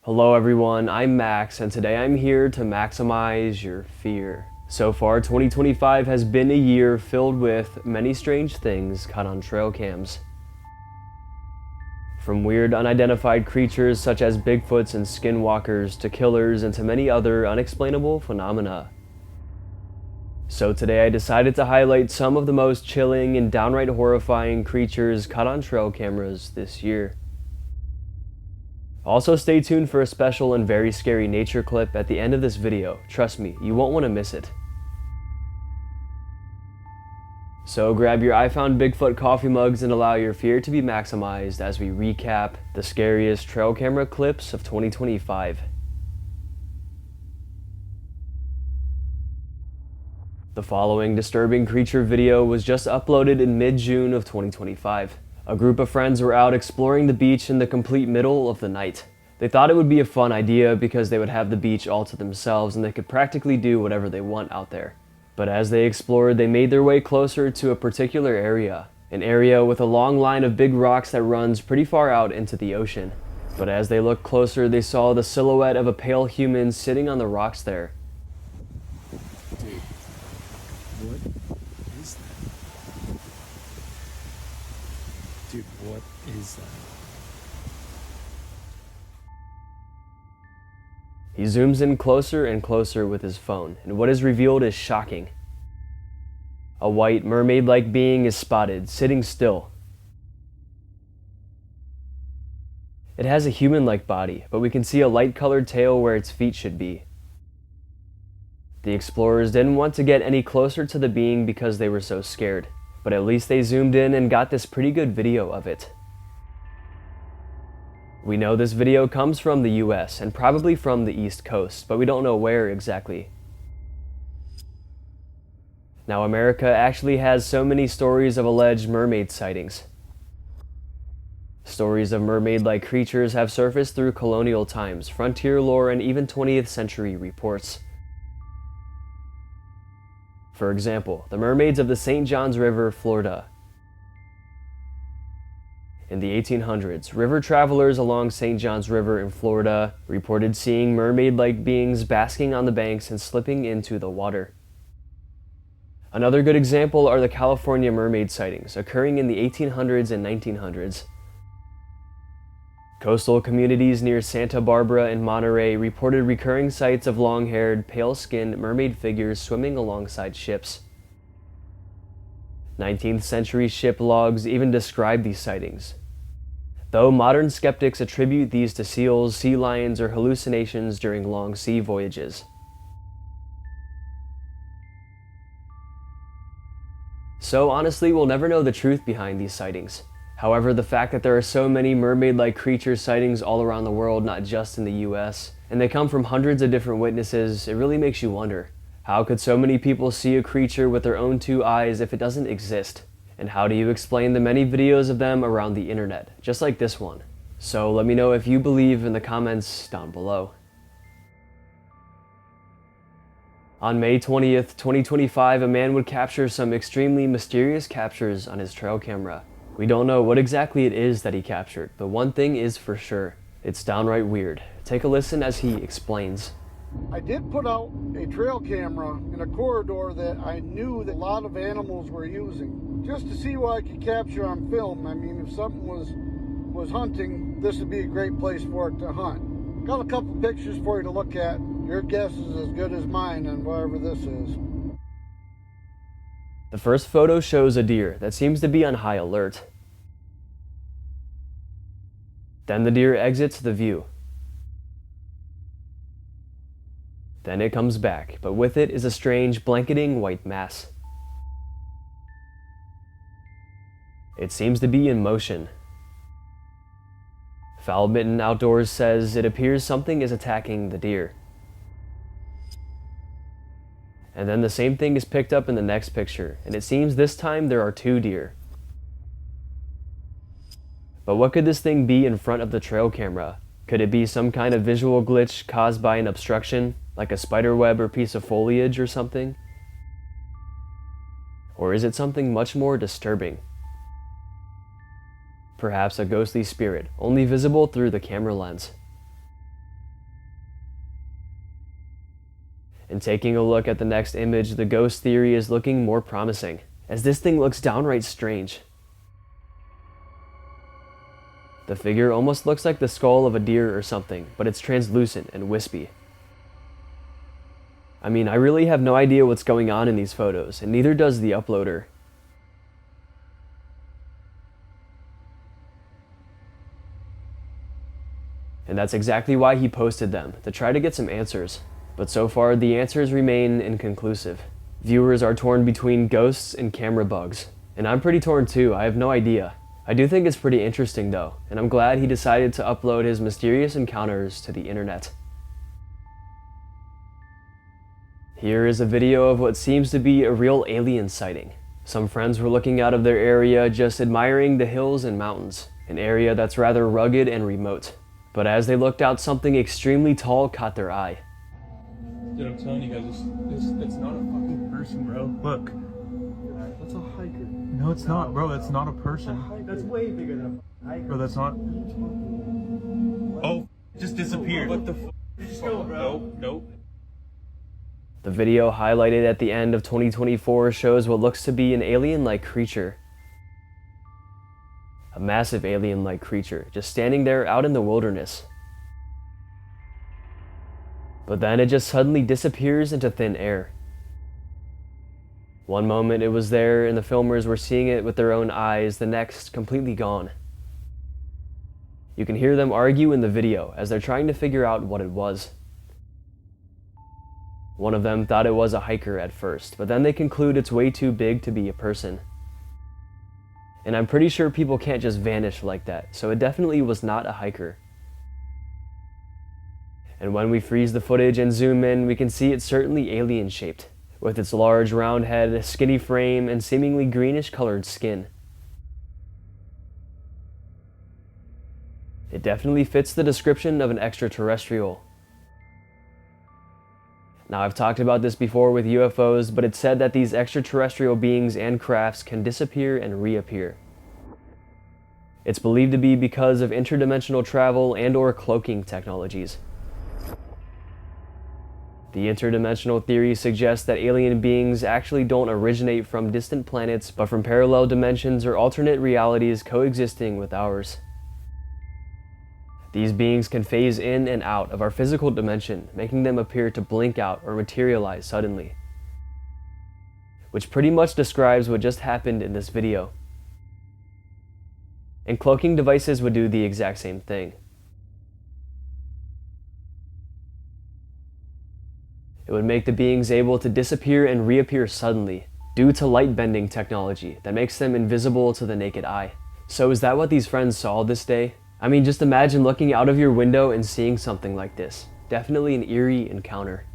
Hello everyone, I'm Max, and today I'm here to maximize your fear. So far, 2025 has been a year filled with many strange things caught on trail cams. From weird unidentified creatures such as bigfoots and skinwalkers to killers and to many other unexplainable phenomena. So today I decided to highlight some of the most chilling and downright horrifying creatures caught on trail cameras this year. Also stay tuned for a special and very scary nature clip at the end of this video. Trust me, you won't want to miss it. So grab your I Found Bigfoot coffee mugs and allow your fear to be maximized as we recap the scariest trail camera clips of 2025. The following disturbing creature video was just uploaded in mid-June of 2025. A group of friends were out exploring the beach in the complete middle of the night. They thought it would be a fun idea because they would have the beach all to themselves and they could practically do whatever they want out there. But as they explored, they made their way closer to a particular area. An area with a long line of big rocks that runs pretty far out into the ocean. But as they looked closer, they saw the silhouette of a pale human sitting on the rocks there. Dude, what is that? Dude, what is that? He zooms in closer and closer with his phone, and what is revealed is shocking. A white, mermaid-like being is spotted, sitting still. It has a human-like body, but we can see a light-colored tail where its feet should be. The explorers didn't want to get any closer to the being because they were so scared, but at least they zoomed in and got this pretty good video of it. We know this video comes from the US and probably from the East Coast, but we don't know where exactly. Now, America actually has so many stories of alleged mermaid sightings. Stories of mermaid-like creatures have surfaced through colonial times, frontier lore, and even 20th century reports. For example, the mermaids of the St. Johns River, Florida. In the 1800s, river travelers along St. Johns River in Florida reported seeing mermaid-like beings basking on the banks and slipping into the water. Another good example are the California mermaid sightings, occurring in the 1800s and 1900s. Coastal communities near Santa Barbara and Monterey reported recurring sights of long-haired, pale-skinned mermaid figures swimming alongside ships. 19th century ship logs even describe these sightings, though modern skeptics attribute these to seals, sea lions, or hallucinations during long sea voyages. So honestly, we'll never know the truth behind these sightings. However, the fact that there are so many mermaid-like creature sightings all around the world, not just in the US, and they come from hundreds of different witnesses, it really makes you wonder. How could so many people see a creature with their own two eyes if it doesn't exist? And how do you explain the many videos of them around the internet, just like this one? So let me know if you believe in the comments down below. On May 20th, 2025, a man would capture some extremely mysterious captures on his trail camera. We don't know what exactly it is that he captured, but one thing is for sure, it's downright weird. Take a listen as he explains. I did put out a trail camera in a corridor that I knew that a lot of animals were using, just to see what I could capture on film. I mean, if something was hunting, this would be a great place for it to hunt. Got a couple pictures for you to look at. Your guess is as good as mine on whatever this is. The first photo shows a deer that seems to be on high alert. Then the deer exits the view. Then it comes back, but with it is a strange, blanketing white mass. It seems to be in motion. Foul Mitten Outdoors says it appears something is attacking the deer. And then the same thing is picked up in the next picture, and it seems this time there are two deer. But what could this thing be in front of the trail camera? Could it be some kind of visual glitch caused by an obstruction, like a spider web or piece of foliage or something? Or is it something much more disturbing? Perhaps a ghostly spirit, only visible through the camera lens. And taking a look at the next image, the ghost theory is looking more promising, as this thing looks downright strange. The figure almost looks like the skull of a deer or something, but it's translucent and wispy. I mean, I really have no idea what's going on in these photos, and neither does the uploader. And that's exactly why he posted them, to try to get some answers. But so far, the answers remain inconclusive. Viewers are torn between ghosts and camera bugs. And I'm pretty torn too, I have no idea. I do think it's pretty interesting though, and I'm glad he decided to upload his mysterious encounters to the internet. Here is a video of what seems to be a real alien sighting. Some friends were looking out of their area just admiring the hills and mountains, an area that's rather rugged and remote. But as they looked out, something extremely tall caught their eye. Dude, I'm telling you guys, it's not a fucking person, bro. Look. That's a hiker. No, it's not, bro. That's not a person. That's way bigger than a hiker. Bro, that's not. Oh, it just disappeared. What the fuck? Just go, bro. Nope. The video highlighted at the end of 2024 shows what looks to be an alien-like creature. A massive alien-like creature, just standing there out in the wilderness. But then it just suddenly disappears into thin air. One moment it was there and the filmers were seeing it with their own eyes, the next completely gone. You can hear them argue in the video as they're trying to figure out what it was. One of them thought it was a hiker at first, but then they conclude it's way too big to be a person. And I'm pretty sure people can't just vanish like that, so it definitely was not a hiker. And when we freeze the footage and zoom in, we can see it's certainly alien-shaped, with its large round head, skinny frame, and seemingly greenish-colored skin. It definitely fits the description of an extraterrestrial. Now, I've talked about this before with UFOs, but it's said that these extraterrestrial beings and crafts can disappear and reappear. It's believed to be because of interdimensional travel and/or cloaking technologies. The interdimensional theory suggests that alien beings actually don't originate from distant planets, but from parallel dimensions or alternate realities coexisting with ours. These beings can phase in and out of our physical dimension, making them appear to blink out or materialize suddenly. Which pretty much describes what just happened in this video. And cloaking devices would do the exact same thing. It would make the beings able to disappear and reappear suddenly, due to light bending technology that makes them invisible to the naked eye. So is that what these friends saw this day? I mean, just imagine looking out of your window and seeing something like this. Definitely an eerie encounter.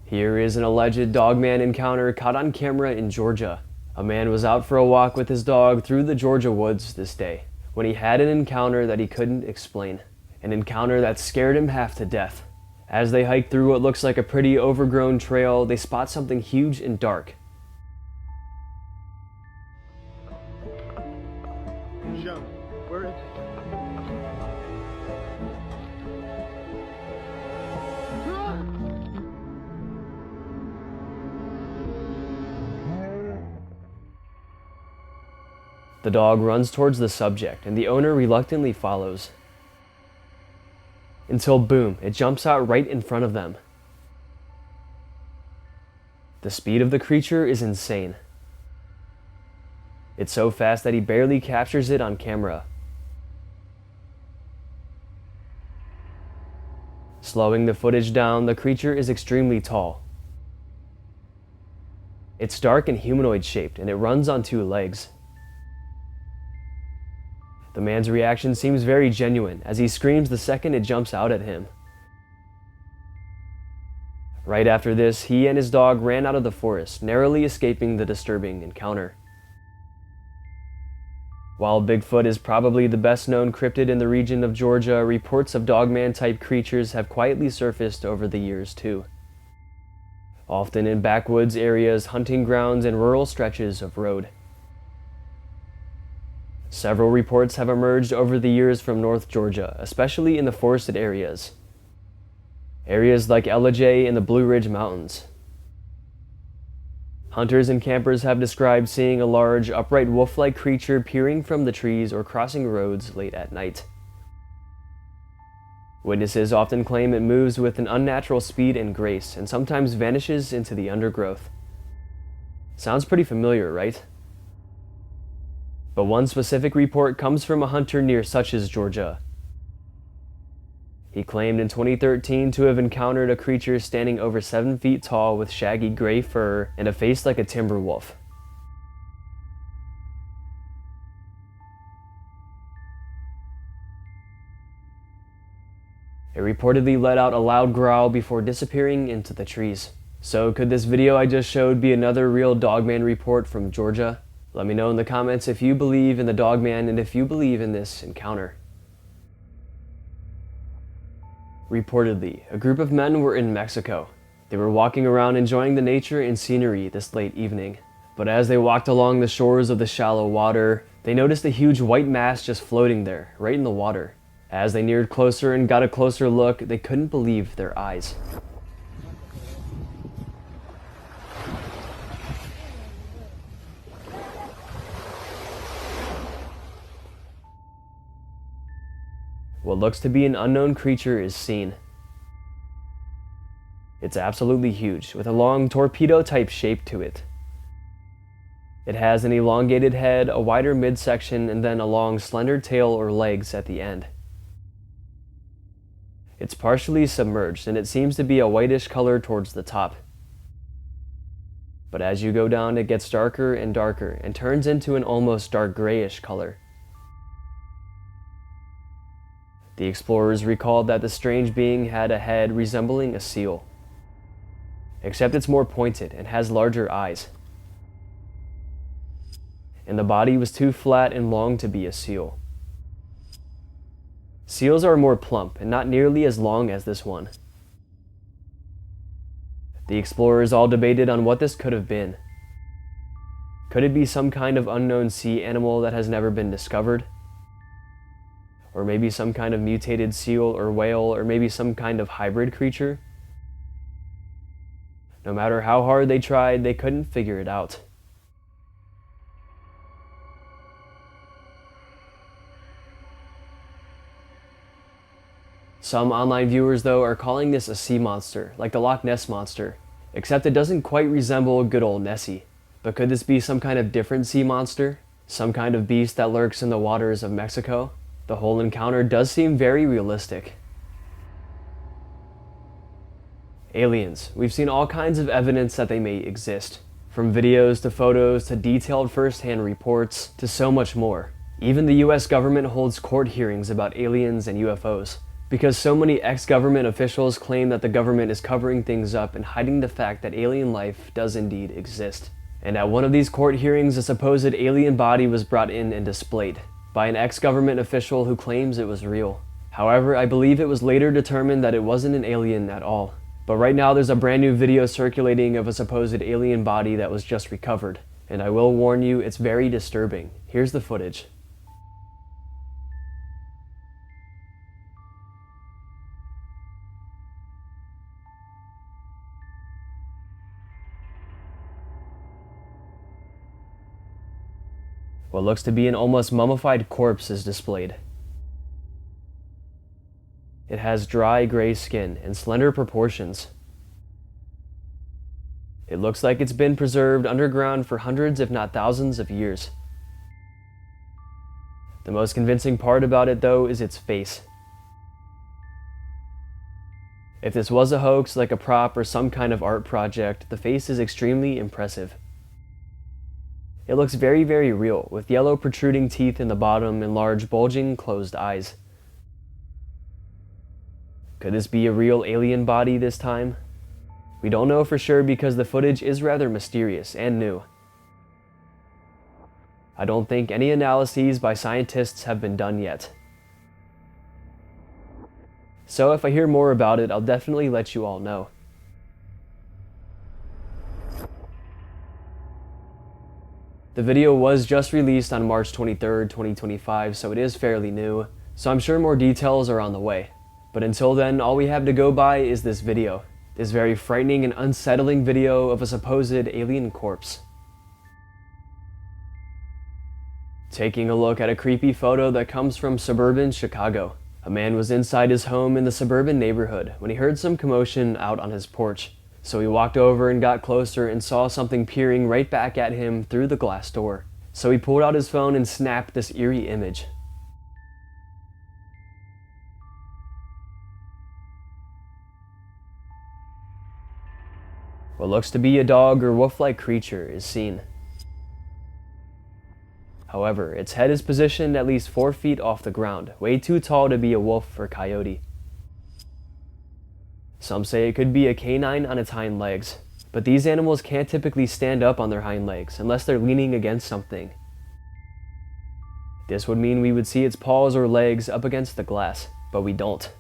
Here is an alleged Dogman encounter caught on camera in Georgia. A man was out for a walk with his dog through the Georgia woods this day, when he had an encounter that he couldn't explain. An encounter that scared him half to death. As they hike through what looks like a pretty overgrown trail, they spot something huge and dark. Where is The dog runs towards the subject, and the owner reluctantly follows. Until boom, it jumps out right in front of them. The speed of the creature is insane. It's so fast that he barely captures it on camera. Slowing the footage down, the creature is extremely tall. It's dark and humanoid shaped, and it runs on two legs. The man's reaction seems very genuine, as he screams the second it jumps out at him. Right after this, he and his dog ran out of the forest, narrowly escaping the disturbing encounter. While Bigfoot is probably the best known cryptid in the region of Georgia, reports of Dogman-type creatures have quietly surfaced over the years too. Often in backwoods areas, hunting grounds, and rural stretches of road. Several reports have emerged over the years from North Georgia, especially in the forested areas. areas like Ellijay and the Blue Ridge Mountains. Hunters and campers have described seeing a large, upright wolf-like creature peering from the trees or crossing roads late at night. Witnesses often claim it moves with an unnatural speed and grace, and sometimes vanishes into the undergrowth. Sounds pretty familiar, right? But one specific report comes from a hunter near Suches, Georgia. He claimed in 2013 to have encountered a creature standing over 7 feet tall with shaggy gray fur and a face like a timber wolf. It reportedly let out a loud growl before disappearing into the trees. So could this video I just showed be another real Dogman report from Georgia? Let me know in the comments if you believe in the Dogman and if you believe in this encounter. Reportedly, a group of men were in Mexico. They were walking around enjoying the nature and scenery this late evening. But as they walked along the shores of the shallow water, they noticed a huge white mass just floating there, right in the water. As they neared closer and got a closer look, they couldn't believe their eyes. What looks to be an unknown creature is seen. It's absolutely huge, with a long torpedo-type shape to it. It has an elongated head, a wider midsection, and then a long, slender tail or legs at the end. It's partially submerged, and it seems to be a whitish color towards the top. But as you go down, it gets darker and darker, and turns into an almost dark grayish color. The explorers recalled that the strange being had a head resembling a seal, except it's more pointed and has larger eyes. And the body was too flat and long to be a seal. Seals are more plump and not nearly as long as this one. The explorers all debated on what this could have been. Could it be some kind of unknown sea animal that has never been discovered? Or maybe some kind of mutated seal or whale, or maybe some kind of hybrid creature? No matter how hard they tried, they couldn't figure it out. Some online viewers, though, are calling this a sea monster, like the Loch Ness Monster, except it doesn't quite resemble good old Nessie. But could this be some kind of different sea monster? Some kind of beast that lurks in the waters of Mexico? The whole encounter does seem very realistic. Aliens. We've seen all kinds of evidence that they may exist. From videos to photos to detailed first-hand reports to so much more. Even the US government holds court hearings about aliens and UFOs, because so many ex-government officials claim that the government is covering things up and hiding the fact that alien life does indeed exist. And at one of these court hearings, a supposed alien body was brought in and displayed by an ex-government official who claims it was real. However, I believe it was later determined that it wasn't an alien at all. But right now there's a brand new video circulating of a supposed alien body that was just recovered. And I will warn you, it's very disturbing. Here's the footage. What looks to be an almost mummified corpse is displayed. It has dry gray skin and slender proportions. It looks like it's been preserved underground for hundreds if not thousands of years. The most convincing part about it, though, is its face. If this was a hoax, like a prop or some kind of art project, the face is extremely impressive. It looks very, very real, with yellow protruding teeth in the bottom and large bulging closed eyes. Could this be a real alien body this time? We don't know for sure because the footage is rather mysterious and new. I don't think any analyses by scientists have been done yet. So if I hear more about it, I'll definitely let you all know. The video was just released on March 23rd, 2025, so it is fairly new, so I'm sure more details are on the way. But until then, all we have to go by is this video. This very frightening and unsettling video of a supposed alien corpse. Taking a look at a creepy photo that comes from suburban Chicago. A man was inside his home in the suburban neighborhood when he heard some commotion out on his porch. So he walked over and got closer and saw something peering right back at him through the glass door. So he pulled out his phone and snapped this eerie image. What looks to be a dog or wolf-like creature is seen. However, its head is positioned at least 4 feet off the ground, way too tall to be a wolf or coyote. Some say it could be a canine on its hind legs, but these animals can't typically stand up on their hind legs unless they're leaning against something. This would mean we would see its paws or legs up against the glass, but we don't.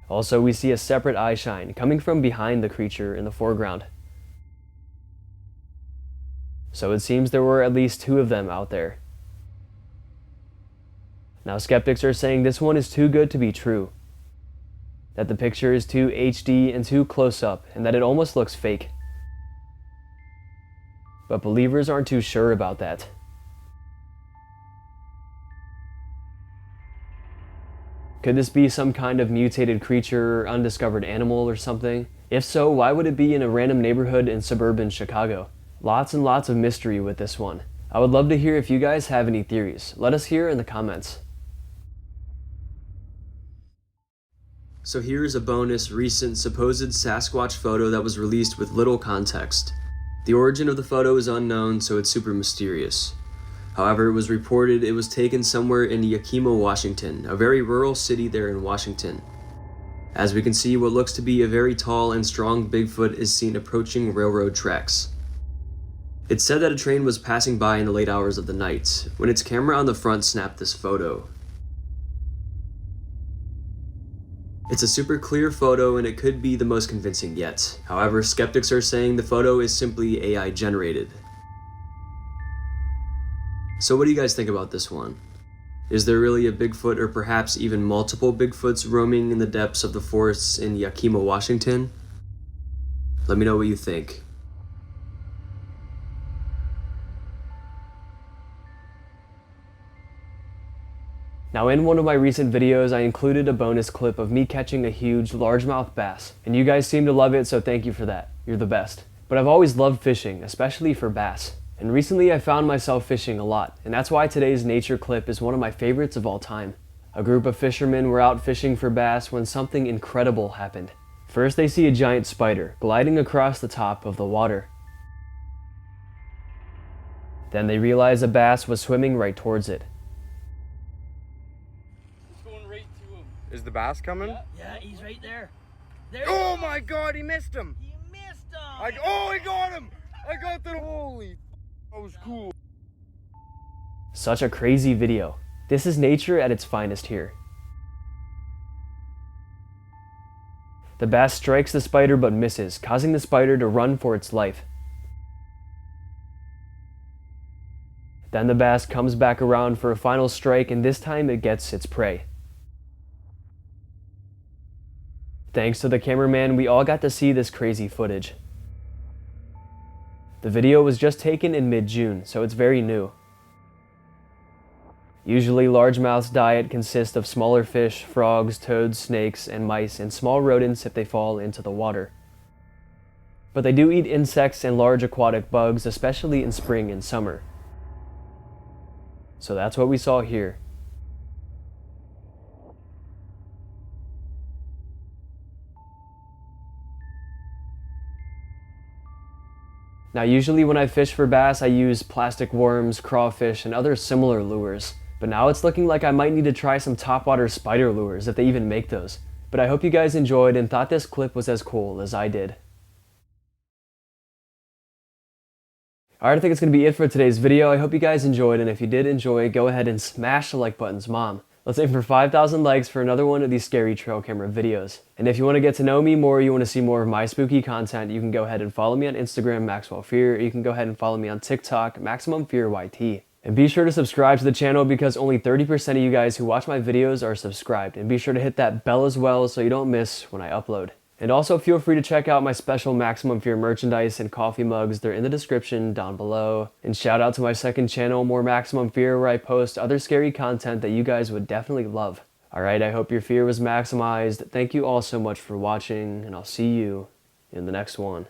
Also, we see a separate eye shine coming from behind the creature in the foreground. So it seems there were at least 2 of them out there. Now skeptics are saying this one is too good to be true. That the picture is too HD and too close up, and that it almost looks fake. But believers aren't too sure about that. Could this be some kind of mutated creature or undiscovered animal or something? If so, why would it be in a random neighborhood in suburban Chicago? Lots and lots of mystery with this one. I would love to hear if you guys have any theories. Let us hear in the comments. So here's a bonus recent supposed Sasquatch photo that was released with little context. The origin of the photo is unknown, so it's super mysterious. However, it was reported it was taken somewhere in Yakima, Washington, a very rural city there in Washington. As we can see, what looks to be a very tall and strong Bigfoot is seen approaching railroad tracks. It's said that a train was passing by in the late hours of the night, when its camera on the front snapped this photo. It's a super clear photo and it could be the most convincing yet. However, skeptics are saying the photo is simply AI generated. So what do you guys think about this one? Is there really a Bigfoot or perhaps even multiple Bigfoots roaming in the depths of the forests in Yakima, Washington? Let me know what you think. Now in one of my recent videos I included a bonus clip of me catching a huge largemouth bass, and you guys seem to love it, so thank you for that. You're the best. But I've always loved fishing, especially for bass. And recently I found myself fishing a lot, and that's why today's nature clip is one of my favorites of all time. A group of fishermen were out fishing for bass when something incredible happened. First they see a giant spider gliding across the top of the water. Then they realize a bass was swimming right towards it. Is the bass coming? Yeah, he's right there. There. Oh my god, he missed him! He missed him! Oh, he got him! I got the holy... That was cool. Such a crazy video. This is nature at its finest here. The bass strikes the spider but misses, causing the spider to run for its life. Then the bass comes back around for a final strike, and this time it gets its prey. Thanks to the cameraman, we all got to see this crazy footage. The video was just taken in mid-June, so it's very new. Usually largemouth's diet consists of smaller fish, frogs, toads, snakes, and mice, and small rodents if they fall into the water. But they do eat insects and large aquatic bugs, especially in spring and summer. So that's what we saw here. Now usually when I fish for bass I use plastic worms, crawfish, and other similar lures. But now it's looking like I might need to try some topwater spider lures if they even make those. But I hope you guys enjoyed and thought this clip was as cool as I did. Alright, I think it's going to be it for today's video. I hope you guys enjoyed, and if you did enjoy, go ahead and smash the like button's mom. Let's aim for 5,000 likes for another one of these scary trail camera videos. And if you want to get to know me more, you want to see more of my spooky content, you can go ahead and follow me on Instagram, Maxwell Fear, or you can go ahead and follow me on TikTok, Maximum Fear YT. And be sure to subscribe to the channel because only 30% of you guys who watch my videos are subscribed. And be sure to hit that bell as well so you don't miss when I upload. And also feel free to check out my special Maximum Fear merchandise and coffee mugs. They're in the description down below. And shout out to my second channel, More Maximum Fear, where I post other scary content that you guys would definitely love. Alright, I hope your fear was maximized. Thank you all so much for watching, and I'll see you in the next one.